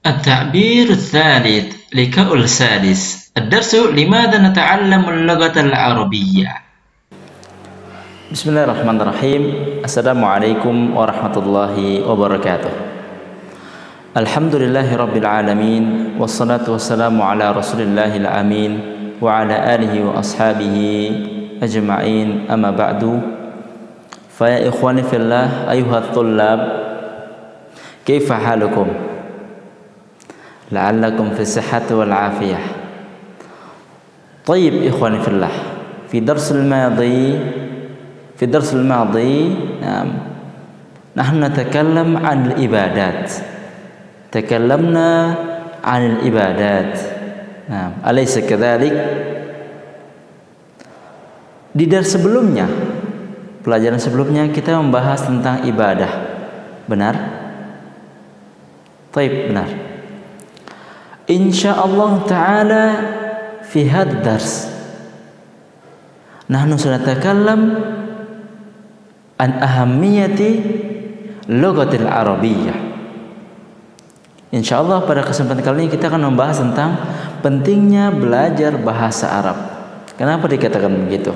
التعبير الثالث لكأ السادس. الدرس: لماذا نتعلم اللغة العربية؟ Bismillahirrahmanirrahim. Assalamualaikum warahmatullahi wabarakatuh. Alhamdulillahi rabbil alamin. Wassalatu wassalamu ala rasulillahil amin wa ala alihi wa ashabihi ajma'in, amma ba'du. Faya ikhwani fillah, ayuhat tullab, kaifa halukum? La'allakum fi sihhati wal afiyah. Tayyib ikhwani fillah, fi darsil madi في الدرس الماضي نحن نتكلم عن الإبادات. تكلمنا عن الإبادات، أليس كذلك؟ Di dars sebelumnya, pelajaran sebelumnya kita membahas tentang ibadah. Benar? Taib, benar. Insyaallah ta'ala fi hadha dars nahnu sanatakallam an ahammiyati lughatil arabiyyah. Insyaallah pada kesempatan kali ini kita akan membahas tentang pentingnya belajar bahasa Arab. Kenapa dikatakan begitu?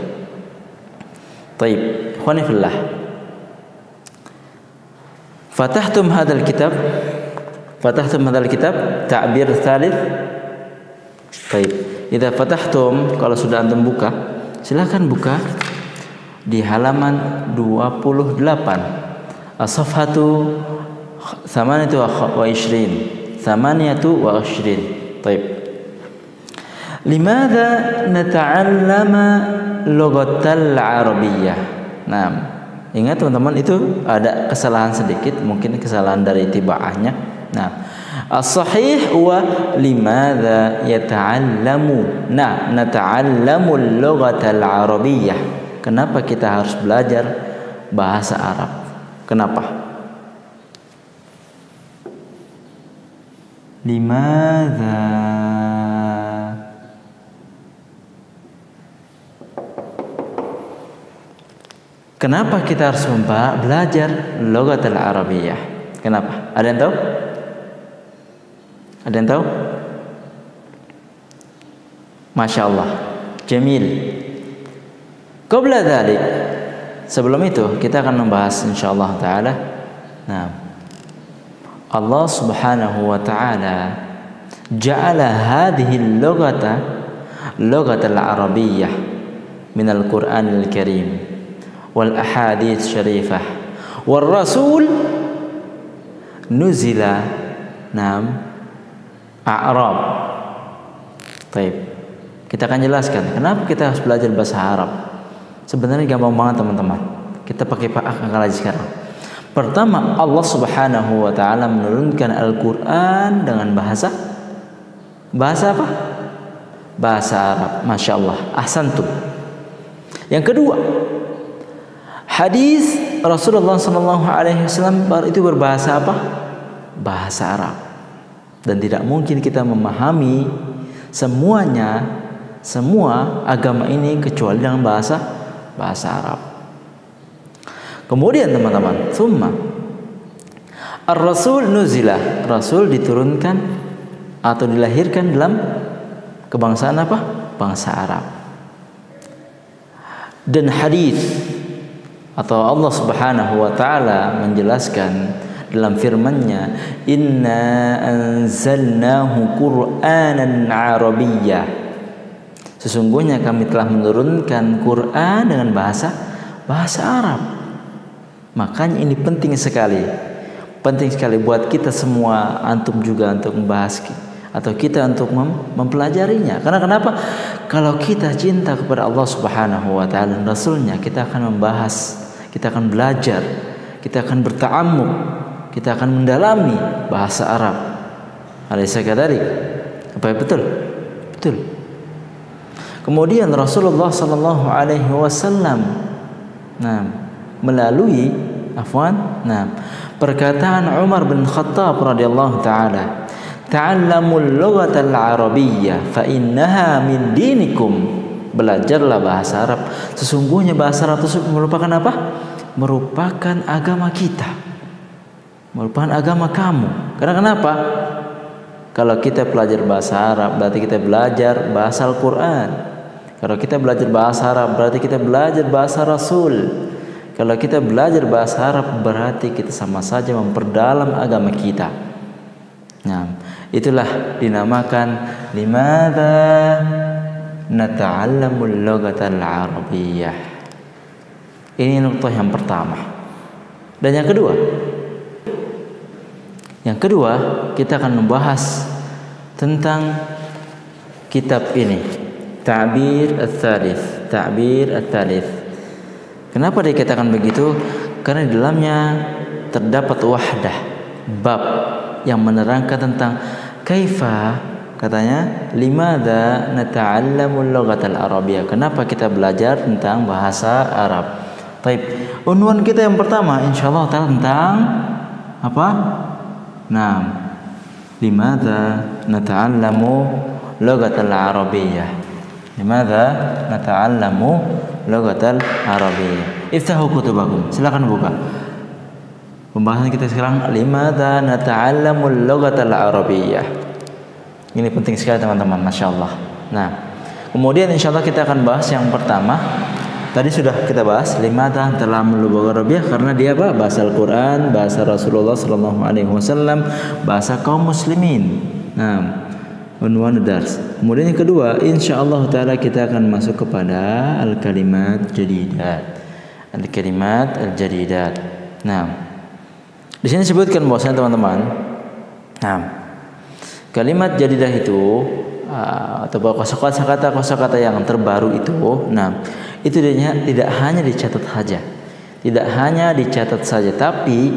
Baik, ikhwani fillah. Fatahtum hadzal kitab ta'bir tsalits. Baik, idza fatahtum, kalau sudah antum buka, silakan buka di halaman 28, as-safhatu 28. Baik. Limadha nata'allama lughatal arabiyyah? Nah, ingat teman-teman, itu ada kesalahan sedikit, mungkin kesalahan dari tibaahnya. Nah, as-sahih huwa limadha yata'allamu. Nah, nata'allamu lughatal arabiyyah. Kenapa kita harus belajar bahasa Arab? Kenapa? Limadha? Kenapa kita harus belajar lughat al-Arabiyyah? Kenapa? Ada yang tahu? Ada yang tahu? Masya Allah, jamil. Qabla dzalik, sebelum itu kita akan membahas insyaallah taala. Nah, Allah Subhanahu wa taala ja'ala hadhihi al-lughata lughatal arabiyyah min al-Qur'anil Karim wal ahadits syarifah wal rasul nuzila a'rab. Baik. Kita akan jelaskan kenapa kita harus belajar bahasa Arab. Sebenarnya gampang banget teman-teman. Kita pakai akal aja sekarang. Pertama, Allah Subhanahu wa taala menurunkan Al-Qur'an dengan bahasa apa? Bahasa Arab. Masya Allah, ahsantum. Yang kedua, hadis Rasulullah SAW itu berbahasa apa? Bahasa Arab. Dan tidak mungkin kita memahami semua agama ini kecuali dengan bahasa Arab. Kemudian teman-teman, summa ar-rasul nuzila, rasul diturunkan atau dilahirkan dalam kebangsaan apa? Bangsa Arab. Dan hadis atau Allah Subhanahu wa taala menjelaskan dalam firman-Nya, inna anzalnahu qur'anan arabiyyah. Sesungguhnya kami telah menurunkan Quran dengan bahasa Arab. Makanya ini penting sekali buat kita semua, antum juga untuk membahas atau kita untuk mempelajarinya. Karena kenapa? Kalau kita cinta kepada Allah Subhanahu wa taala dan Rasulnya, kita akan membahas, kita akan belajar, kita akan berta'ammuk, kita akan mendalami bahasa Arab. Alaysa kadzalik? Apa betul? Betul. Kemudian Rasulullah sallallahu alaihi wasallam melalui perkataan Umar bin Khattab radhiyallahu taala, ta'allamul lughatal arabiyyah fa innaha min dinikum. Belajarlah bahasa Arab, sesungguhnya bahasa Arab tersebut merupakan apa? Merupakan agama kita, merupakan agama kamu. Karena kenapa? Kalau kita belajar bahasa Arab berarti kita belajar bahasa Al-Quran. Kalau kita belajar bahasa Arab berarti kita belajar bahasa Rasul. Kalau kita belajar bahasa Arab berarti kita sama saja memperdalam agama kita. Nah, itulah dinamakan limadza nata'allamul lughatal arabiyyah. Ini nuktah yang pertama. Dan yang kedua kita akan membahas tentang kitab ini, Ta'bir Ats-Tsalits. Kenapa dikatakan begitu? Karena di dalamnya terdapat wahdah, bab yang menerangkan tentang kaifa, katanya limadza nata'allamul lughatal arabiyyah. Kenapa kita belajar tentang bahasa Arab? Baik, unwan kita yang pertama insyaallah taala tentang apa? Nah, limadza nata'allamu lughatal arabiyyah. Limadza nata'allamu lughatal arabiyyah. Iftahu kutubakum. Silakan buka. Pembahasan kita sekarang limadza nata'allamul lughatal arabiyyah. Ini penting sekali teman-teman, masyaallah. Nah, kemudian insyaallah kita akan bahas yang pertama. Tadi sudah kita bahas limadza nata'allamul lughatal arabiyyah karena dia apa? Bahasa Al-Qur'an, bahasa Rasulullah sallallahu alaihi wasallam, bahasa kaum muslimin. Nah, unwan dars. Kemudian yang kedua, insyaallah taala kita akan masuk kepada al-kalimat jadidat. Al-kalimat al-jadidat. Nah, di sini disebutkan bahwasanya teman-teman, nah, kalimat jadidah itu atau kosakata yang terbaru itu, nah, itu tidak hanya dicatat saja, tapi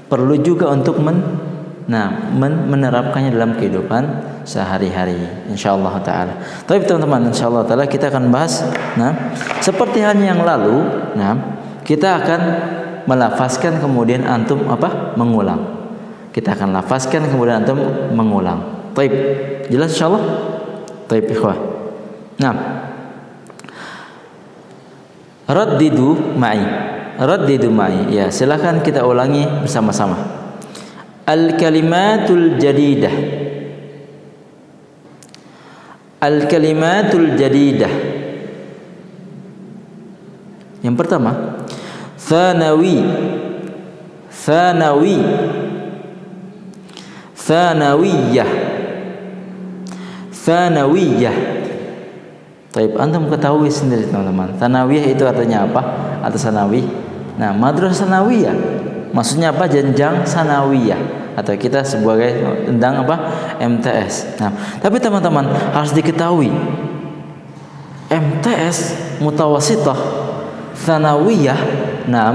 perlu juga untuk menerapkannya dalam kehidupan sehari-hari insyaallah taala. Tapi teman-teman insyaallah taala kita akan bahas, nah, seperti halnya yang lalu, nah, kita akan melafazkan kemudian antum mengulang. Kita akan lafazkan kemudian antum mengulang. Baik, jelas insyaallah? Baik ikhwah. Nah, raddidu ma'i. Ya, silakan kita ulangi bersama-sama. Al-kalimatul jadidah. Al-kalimatul jadidah. Yang pertama, Thanawiyah. Taib, antum ketahui sendiri teman-teman. Thanawiyah itu artinya apa? Atau sanawi? Nah, madrasah sanawiyah maksudnya apa? Jenjang sanawiyah, atau kita sebagai tentang apa? MTS. Nah, tapi teman-teman harus diketahui MTS mutawasithah thanawiyah, nah,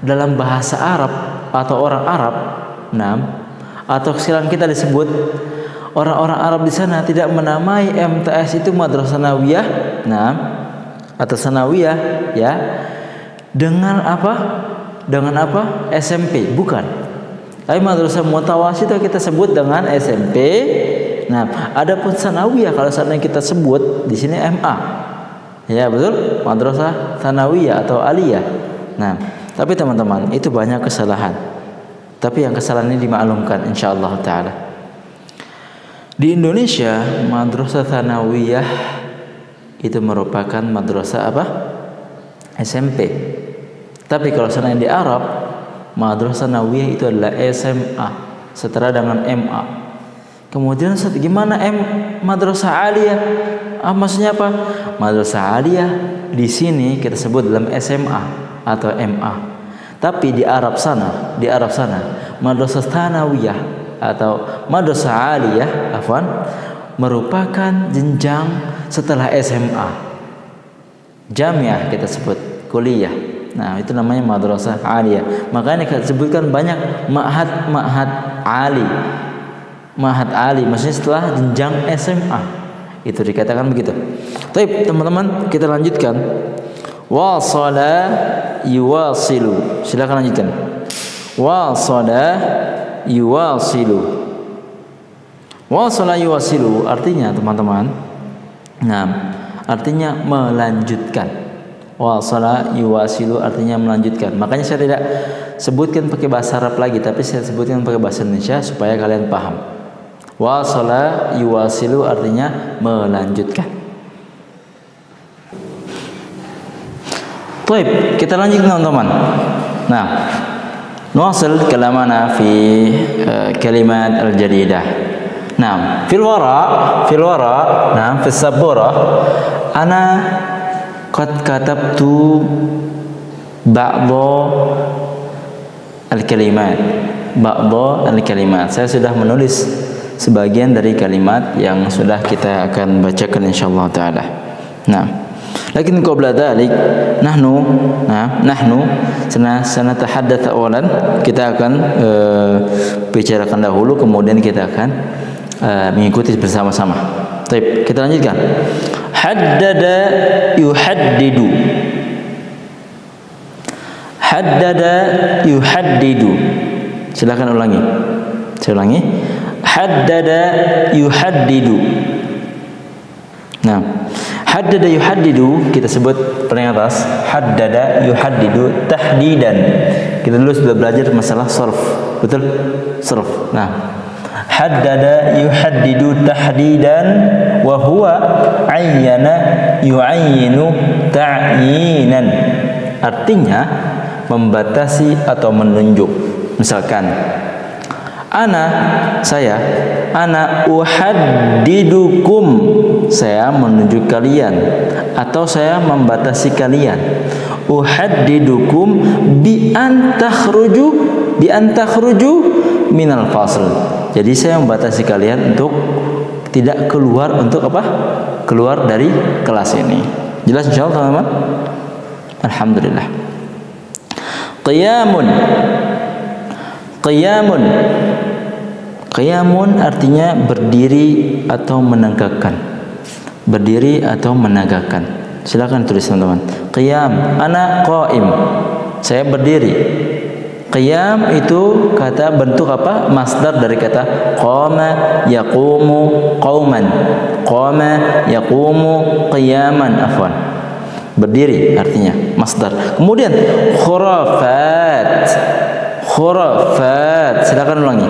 dalam bahasa Arab atau orang Arab, nah, atau sekarang kita disebut orang-orang Arab di sana tidak menamai MTS itu madrasah sanawiyah, nah, atau sanawiyah, ya, dengan apa? SMP, bukan. Tapi madrasah mutawasithah kita sebut dengan SMP. Nah, adapun sanawiyah kalau seandainya kita sebut di sini MA. Ya, betul? Madrasah sanawiyah atau aliyah. Nah, tapi teman-teman, itu banyak kesalahan. Tapi yang kesalahan ini dimaklumkan insyaallah taala. Di Indonesia, madrasah tsanawiyah itu merupakan madrasah apa? SMP. Tapi kalau seandainya di Arab, madrasah tsanawiyah itu adalah SMA, setara dengan MA. Kemudian gimana madrasah aliyah? Maksudnya apa? Madrasah aliyah di sini kita sebut dalam SMA atau MA. Tapi di Arab sana madrasah tsanawiyah atau madrasah aliyah merupakan jenjang setelah SMA. Jamiah kita sebut, kuliah. Nah, itu namanya madrasah aliyah. Makanya kita sebutkan banyak ma'had ali. Ma'had ali maksudnya setelah jenjang SMA. Itu dikatakan begitu. Baik, teman-teman, kita lanjutkan. Wasala yuwasilu. Silakan lanjutkan. Wasala yuwasilu. Wasala yuwasilu artinya teman-teman, nah, artinya melanjutkan. Wasala yuwasilu artinya melanjutkan. Makanya saya tidak sebutkan pakai bahasa Arab lagi, tapi saya sebutkan pakai bahasa Indonesia supaya kalian paham. Wasala yuwasilu artinya melanjutkan. Baik, kita lanjut teman-teman. Nah, nuwasil kalamana fi kalimat al-jadidah. Nah, fil wara, nah, fi sabura ana qad katabtu ba'dha al-kalimat. Saya sudah menulis sebagian dari kalimat yang sudah kita akan bacakan insyaallah taala. Nah, lakin qabla dzalik nahnu sanatahaddatsu awalan, kita akan bicarakan dahulu, kemudian kita akan mengikuti bersama-sama. Baik, kita lanjutkan. Haddada yuhaddidu. Haddada yuhaddidu. Silakan ulangi. Saya ulangi. Haddada yuhaddidu. Nah, haddada yuhaddidu kita sebut paling atas. Haddada yuhaddidu tahdidan. Kita dulu sudah belajar masalah sarf, betul? Sarf. Nah, haddada yuhaddidu tahdidan wa huwa ayyana yu'ayyinu ta'yinan. Artinya membatasi atau menunjuk. Misalkan saya uhaddidukum, saya menunjuk kalian, atau saya membatasi kalian. Uhaddidukum bi an takhruju minal fasl. Jadi saya membatasi kalian untuk tidak keluar, untuk apa? Keluar dari kelas ini. Jelas insyaallah teman-teman? Alhamdulillah. Qiyamun artinya berdiri atau menegakkan. Berdiri atau menegakkan. Silakan tulis teman-teman. Qiyam, ana qaim. Saya berdiri. Qiyam itu kata bentuk apa? Masdar dari kata qama yaqumu qauman. Qama yaqumu qiyaman, afwan. Berdiri artinya masdar. Kemudian khurafat. Silakan ulangi.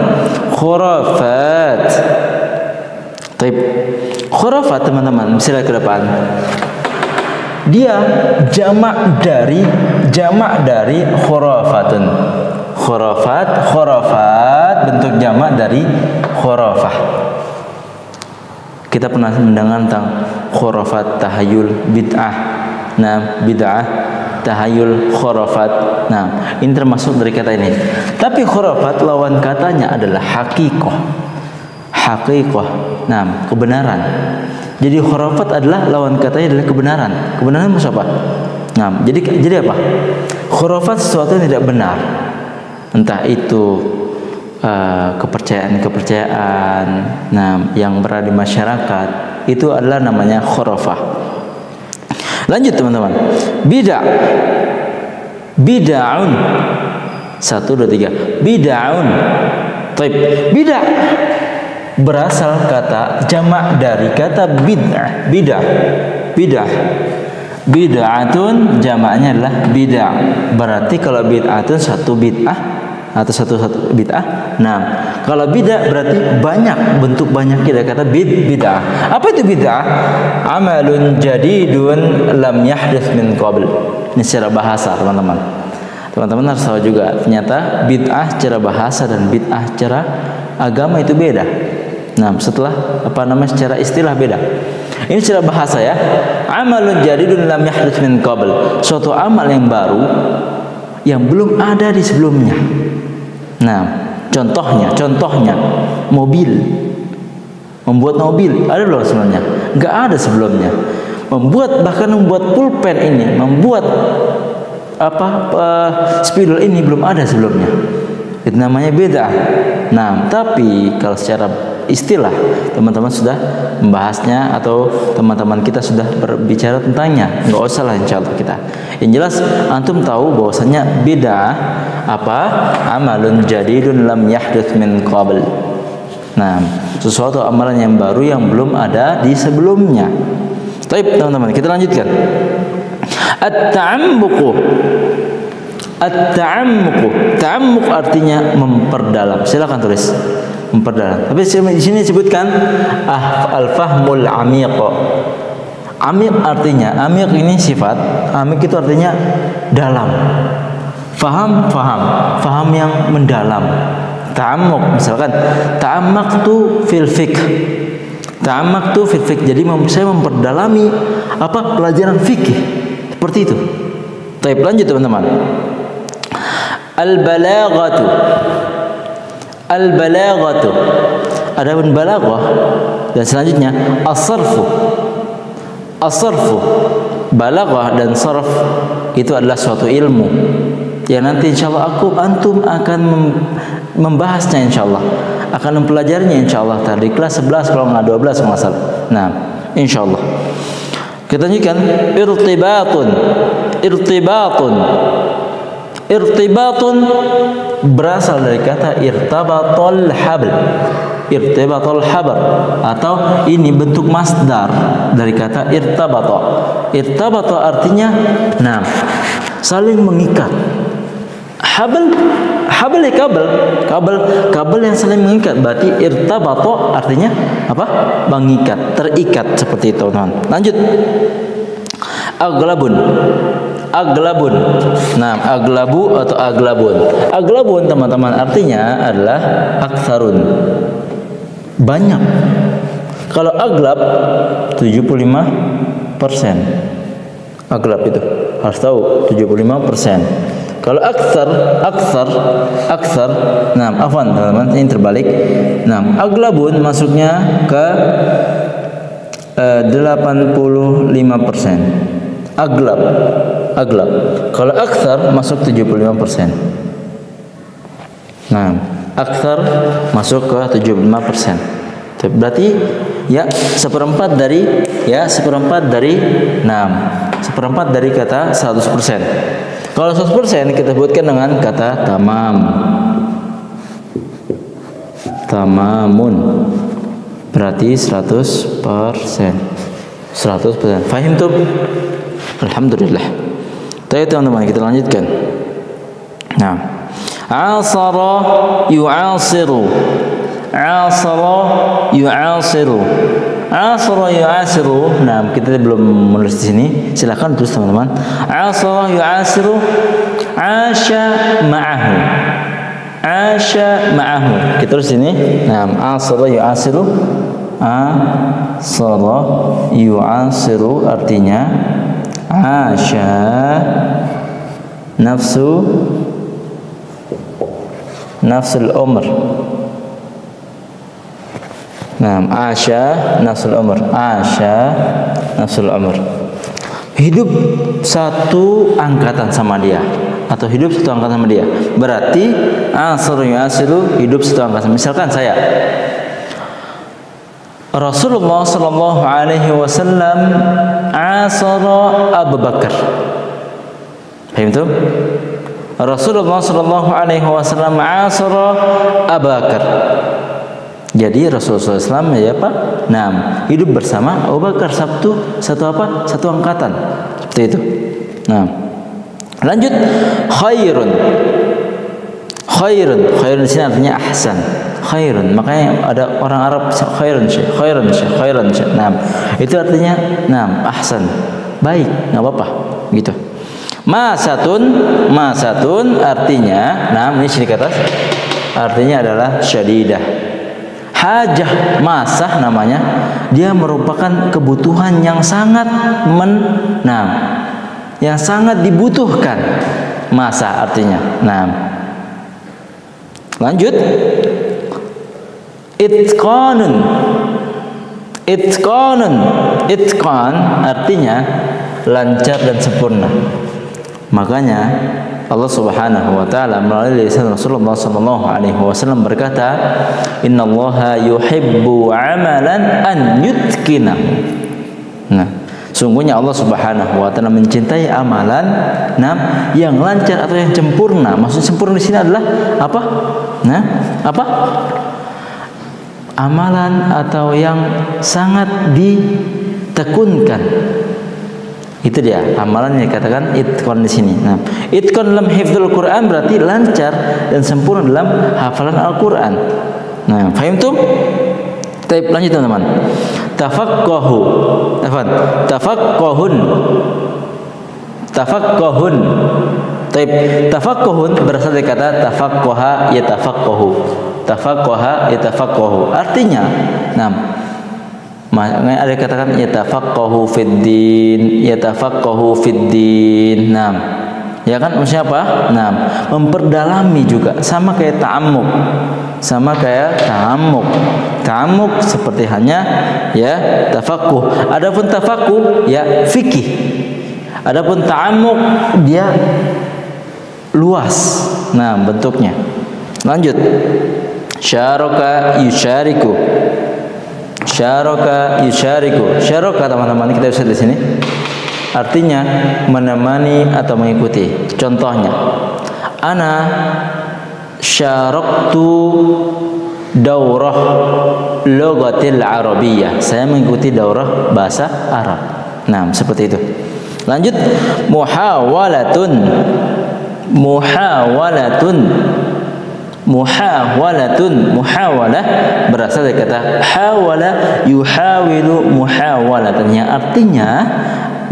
Khurafat. Baik. Khurafat teman-teman, sila ke depan. Dia jamak dari khurafatun. Khurafat bentuk jamak dari khurafah. Kita pernah mendengar tentang khurafat, tahayul, bid'ah. Nah, bid'ah, tahayul, khurafat. Nah, ini termasuk dari kata ini. Tapi khurafat lawan katanya adalah haqiqah. Nah, kebenaran. Jadi khurafat adalah lawan katanya adalah kebenaran. Kebenaran itu apa? Nah, jadi apa? Khurafat sesuatu yang tidak benar. Entah itu kepercayaan yang berada di masyarakat, itu adalah namanya khurafah. Lanjut teman-teman. Bid'aun. 1 2 3. Bid'aun. Baik. Bid'ah berasal kata jamak dari kata bid'ah. Bid'atun jamaknya adalah bid'ah. Berarti kalau bid'atun satu bid'ah atau satu bid'ah. Nah, kalau bid'ah berarti banyak, bentuk banyak kita kata bid'ah. Apa itu bid'ah? Amalun jadidun lam yahdits min qabl. Ini secara bahasa, teman-teman. Teman-teman harus tahu juga, ternyata bid'ah secara bahasa dan bid'ah secara agama itu beda. Nah, setelah secara istilah beda. Ini secara bahasa ya. Amalun jadidun lam yahdits min qabl. Suatu amal yang baru yang belum ada di sebelumnya. Nah, contohnya mobil. Membuat mobil ada belum sebelumnya? Enggak ada sebelumnya. Bahkan membuat pulpen ini, membuat spidol ini belum ada sebelumnya. Itu namanya beda. Nah, tapi kalau secara istilah teman-teman sudah membahasnya atau teman-teman kita sudah berbicara tentangnya, nggak usah lah insyaallah kita. Yang jelas antum tahu bahwasanya bid'ah amalun jadidun lam yahdits min qabl. Nah, sesuatu amalan yang baru yang belum ada di sebelumnya. Baik teman-teman, kita lanjutkan. At-ta'ammuq artinya memperdalam. Silakan tulis. memperdalam. Tapi di sini disebutkan al-fahmul amiq. Amiq artinya, amiq ini sifat, amiq itu artinya dalam. Faham yang mendalam. Ta'ammuq, misalkan ta'ammaqtu fil fiqh. Ta'ammaqtu fil fiqh. Jadi saya memperdalami pelajaran fikih. Seperti itu. Baik, lanjut teman-teman. Al-balaghatu. Al-balaghatu. Adapun balaghah dan selanjutnya as-sarfu. As-sarfu, balaghah dan sarf itu adalah suatu ilmu yang nanti insyaallah antum akan membahasnya, insyaallah akan mempelajarinya, insyaallah di kelas 11 kalau nggak 12 kalau nggak salah. Nah, insyaallah kita lanjutkan. Irtibatun berasal dari kata irtabatul habl. Irtibatul habl atau ini bentuk masdar dari kata irtabata. Irtabata artinya saling mengikat. Habl kabel yang saling mengikat. Berarti irtabata artinya apa? Mengikat, terikat, seperti itu, teman. Lanjut. Aglabun. Aglabu atau aglabun. Aglabun teman-teman artinya adalah aktsarun. Banyak. Kalau aglab 75%. Aglab itu harus tahu 75%. Kalau aktsar, afwan teman-teman, ini terbalik. Aglabun masuknya ke 85%. Aglab. Kalau aktsar masuk 75%. Aktsar masuk ke 75%. Berarti ya seperempat dari kata 100%. Kalau 100% kita sebutkan dengan kata tamamun. Berarti 100%. Fahim tuh? Alhamdulillah. Baik teman-teman, kita lanjutkan. Asara yu'asiru. Kita belum menulis di sini. Silakan tulis teman-teman. Asara yu'asiru, asya ma'ahu. Kita tulis sini. Asara yu'asiru artinya asya nafsul umr. Asya nafsul umr. Hidup satu angkatan sama dia atau hidup satu angkatan sama dia. Berarti asiru hidup satu angkatan. Misalkan saya Rasulullah sallallahu alaihi wasallam asara Abu Bakar. Paham itu? Rasulullah sallallahu alaihi wasallam asara Abu Bakar. Jadi Rasulullah SAW hidup bersama Abu Bakar satu angkatan. Seperti itu. Lanjut. Khairun di sini artinya ahsan. Khairun, makanya ada orang Arab khairun. Itu artinya ahsan, baik, nggak apa-apa gitu. Masatun artinya ini sini kata artinya adalah syadidah. Hajah, masah namanya, dia merupakan kebutuhan yang sangat yang sangat dibutuhkan. Masa artinya. Lanjut. Itqan artinya lancar dan sempurna. Makanya Allah Subhanahu wa taala melalui lisan Rasulullah sallallahu alaihi wasallam berkata, "Innallaha yuhibbu 'amalan an yutqinahu." Sungguhnya Allah Subhanahu wa taala mencintai amalan yang lancar atau yang sempurna. Maksud sempurna di sini adalah apa? Amalan atau yang sangat ditekunkan. Itu dia amalan yang dikatakan itqan di sini. Itqan dalam hifdzul Quran berarti lancar dan sempurna dalam hafalan Al-Quran. Nah, fahimtum? Baik, lanjut teman-teman. Tafaqqahu. Tafaqqahun. Tafaqqahun. Baik, tafaqqahun berasal dari kata tafaqqaha yatafaqqahu. Tafaqqaha yatafaqqahu. Artinya, ada katakan yatafaqqahu fid din, yatafaqqahu fid din. Ya kan, maksudnya apa? Memperdalami juga, sama kayak ta'ammuk. Sama kayak ta'ammuk. Ta'ammuk seperti hanya ya tafaqquh. Adapun tafaqquh ya fikih. Adapun ta'ammuk dia luas. Bentuknya. Lanjut. Syaraka yusyariku. Syaraka yusyariku. Syaraka teman-teman kita bisa di sini. Artinya menemani atau mengikuti. Contohnya, ana syaraktu daurah lughatil arabiyyah. Saya mengikuti daurah bahasa Arab. Seperti itu. Lanjut, muhawalatun. Muhawalatun. Muhawalatun. Muhawalah berasal dari kata hawala yuhawilu muhawalatan, yang artinya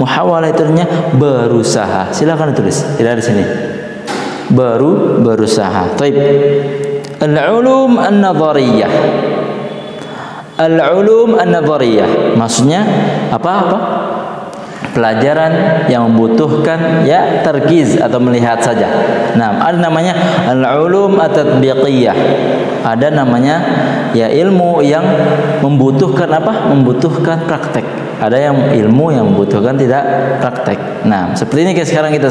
muhawalah itu artinya berusaha. Silakan ditulis. Tidak di sini. Berusaha. Baik. Al-ulum an-nadhariyah. Al-ulum an-nadhariyah. Maksudnya apa? Pelajaran yang membutuhkan ya terkiz atau melihat saja. Ada namanya al-ulum at-tatbiqiyah. Ada namanya ya ilmu yang membutuhkan apa? Membutuhkan praktek. Ada yang ilmu yang membutuhkan tidak praktek. Seperti ini sekarang kita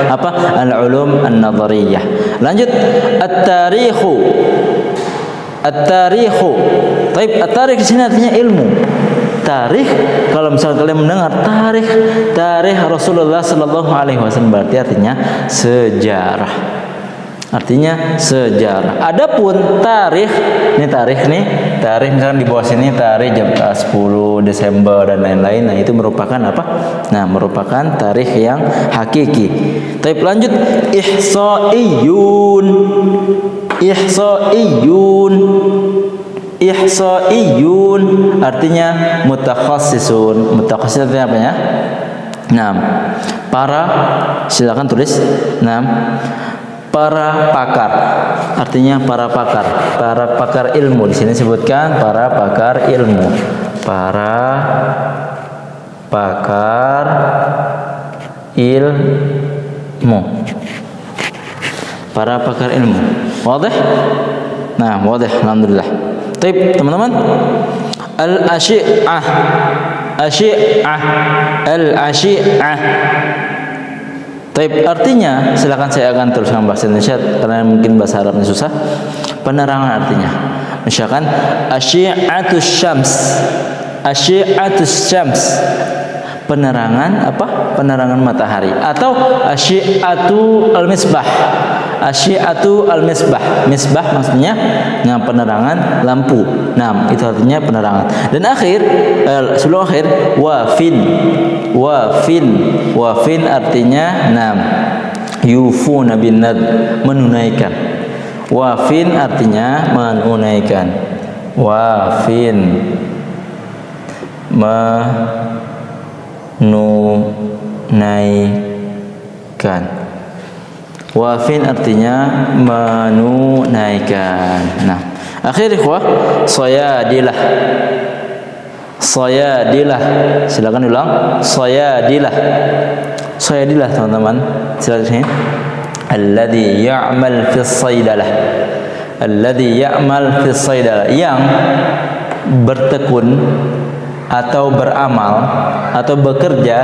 apa? Al-ulum an-nadhariyah. Lanjut, at-tarikhu. At-tarikhu. Baik, at-tarikh di sini artinya ilmu. Tarikh, kalau misalnya kalian mendengar tarikh Rasulullah sallallahu alaihi wasallam, berarti artinya sejarah. Artinya sejarah. Adapun tarikh misalkan di bawah sini tarikh 10 Desember dan lain-lain. Itu merupakan apa? Merupakan tarikh yang hakiki. Tapi lanjut, ihsaiyun. Ihsaiyun artinya mutakhassisun. Mutakhassisun artinya apa ya? Para, silakan tulis. Para pakar, artinya para pakar ilmu. Di sini sebutkan para pakar ilmu, para pakar ilmu, para pakar ilmu. Wadah? Wadah. Alhamdulillah. Baik, teman-teman. Al-asyi'ah. Al-asyi'ah. Taib, artinya silakan saya akan teruskan bahasa Indonesia karena mungkin bahasa Arabnya susah. Penerangan artinya, misalkan asyi'atus syams. Asyi'atus syams, penerangan apa? Penerangan matahari. Atau asyi'atu al-misbah. Asyi'atu al-misbah. Misbah maksudnya penerangan lampu. Itu artinya penerangan. Dan sebelum akhir, wafin. Wafin artinya yufuna bin nad, menunaikan. Wafin artinya menunaikan. Wafin menunaikan. Wafin artinya menunaikan. Akhir ikhwah, sayadilah. Sayadilah, silakan ulang. Sayadilah. Sayadilah teman-teman. Silakan sini. Alladhi ya'mal fi saydalah. Alladhi ya'mal fi saydalah, yang bertekun atau beramal atau bekerja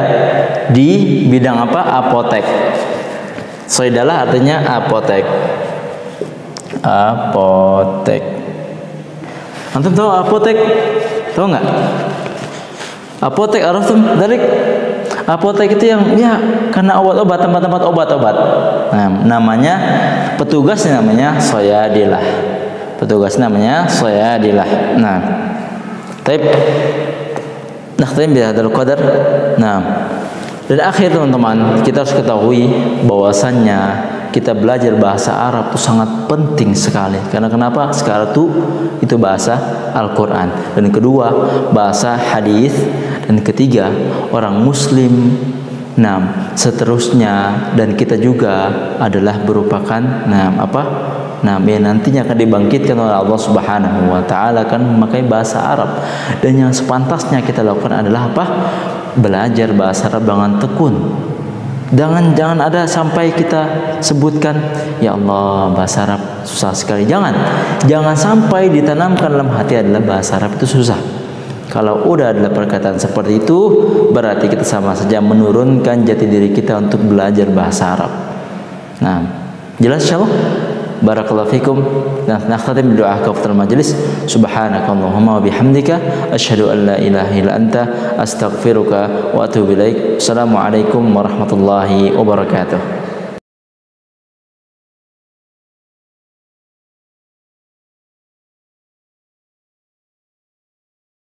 di bidang apa? Apotek. Saydalah artinya apotek. Apotek. Antum tahu apotek? Tahu nggak? Apotek, arafum dalik. Apotek itu yang karena obat-obat, tempat-tempat obat-obat. Namanya petugasnya namanya sayadilah. Petugas namanya sayadilah. Taib. Nakhtim bihadzal qadar. Dan akhir teman-teman, kita harus ketahui bahwasannya kita belajar bahasa Arab itu sangat penting sekali. Karena kenapa? Sekarang itu bahasa Al-Quran. Dan kedua, bahasa hadis. Dan ketiga, orang Muslim. Nah, seterusnya dan kita juga adalah merupakan yang nantinya akan dibangkitkan oleh Allah Subhanahu wa taala kan memakai bahasa Arab. Dan yang sepantasnya kita lakukan adalah apa? Belajar bahasa Arab dengan tekun. Jangan ada sampai kita sebutkan ya Allah bahasa Arab susah sekali. Jangan sampai ditanamkan dalam hati adalah bahasa Arab itu susah. Kalau udah ada perkataan seperti itu, berarti kita sama saja menurunkan jati diri kita untuk belajar bahasa Arab. Nah, jelas insyaallah. Barakallahu fikum. Nakhtatim doa kafatul majlis. Subhanakallahumma wa bihamdika asyhadu an la ilaha illa anta astaghfiruka wa atubu ilaik. Assalamualaikum warahmatullahi wabarakatuh.